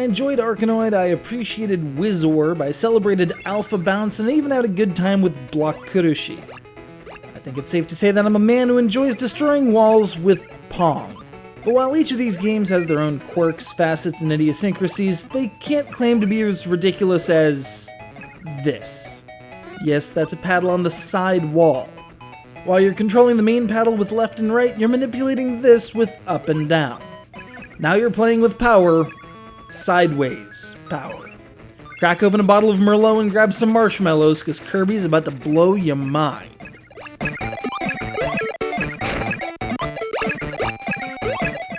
enjoyed Arkanoid, I appreciated Whizzorb, I celebrated Alpha Bounce, and I even had a good time with Block Kurushi. I think it's safe to say that I'm a man who enjoys destroying walls with Pong. But while each of these games has their own quirks, facets, and idiosyncrasies, they can't claim to be as ridiculous as this. Yes, that's a paddle on the side wall. While you're controlling the main paddle with left and right, you're manipulating this with up and down. Now you're playing with power, sideways power. Crack open a bottle of Merlot and grab some marshmallows, because Kirby's about to blow your mind.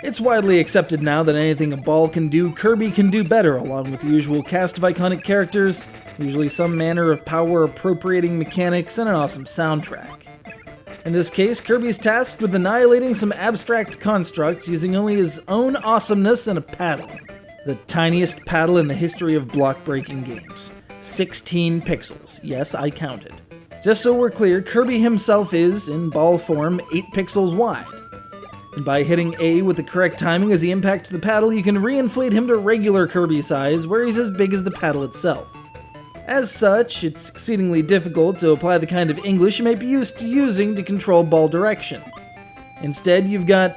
It's widely accepted now that anything a ball can do, Kirby can do better, along with the usual cast of iconic characters, usually some manner of power-appropriating mechanics, and an awesome soundtrack. In this case, Kirby's tasked with annihilating some abstract constructs using only his own awesomeness and a paddle. The tiniest paddle in the history of block-breaking games. 16 pixels. Yes, I counted. Just so we're clear, Kirby himself is, in ball form, 8 pixels wide. And by hitting A with the correct timing as he impacts the paddle, you can reinflate him to regular Kirby size, where he's as big as the paddle itself. As such, it's exceedingly difficult to apply the kind of English you might be used to using to control ball direction. Instead, you've got,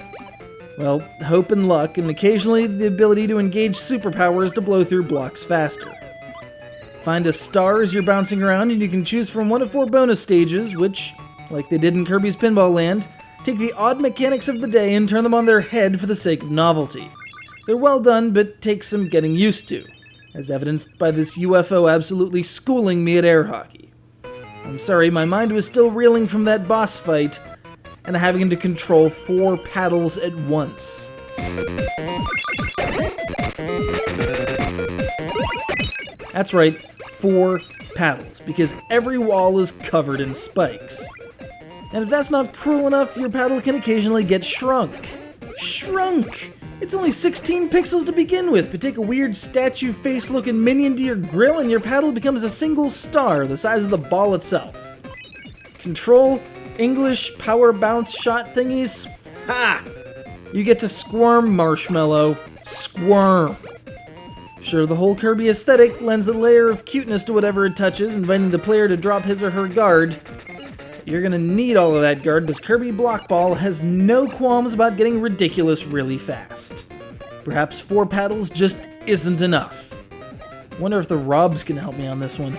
well, hope and luck, and occasionally the ability to engage superpowers to blow through blocks faster. Find a star as you're bouncing around, and you can choose from 1 of 4 bonus stages, which, like they did in Kirby's Pinball Land, take the odd mechanics of the day and turn them on their head for the sake of novelty. They're well done, but take some getting used to, as evidenced by this UFO absolutely schooling me at air hockey. I'm sorry, my mind was still reeling from that boss fight, and having to control 4 paddles at once. That's right, 4 paddles, because every wall is covered in spikes. And if that's not cruel enough, your paddle can occasionally get shrunk. Shrunk! It's only 16 pixels to begin with, but take a weird statue face-looking minion to your grill and your paddle becomes a single star the size of the ball itself. Control, English, power bounce shot thingies? Ha! You get to squirm, Marshmallow. Squirm! Sure, the whole Kirby aesthetic lends a layer of cuteness to whatever it touches, inviting the player to drop his or her guard. You're gonna need all of that guard because Kirby Block Ball has no qualms about getting ridiculous really fast. Perhaps 4 paddles just isn't enough. Wonder if the Robs can help me on this one.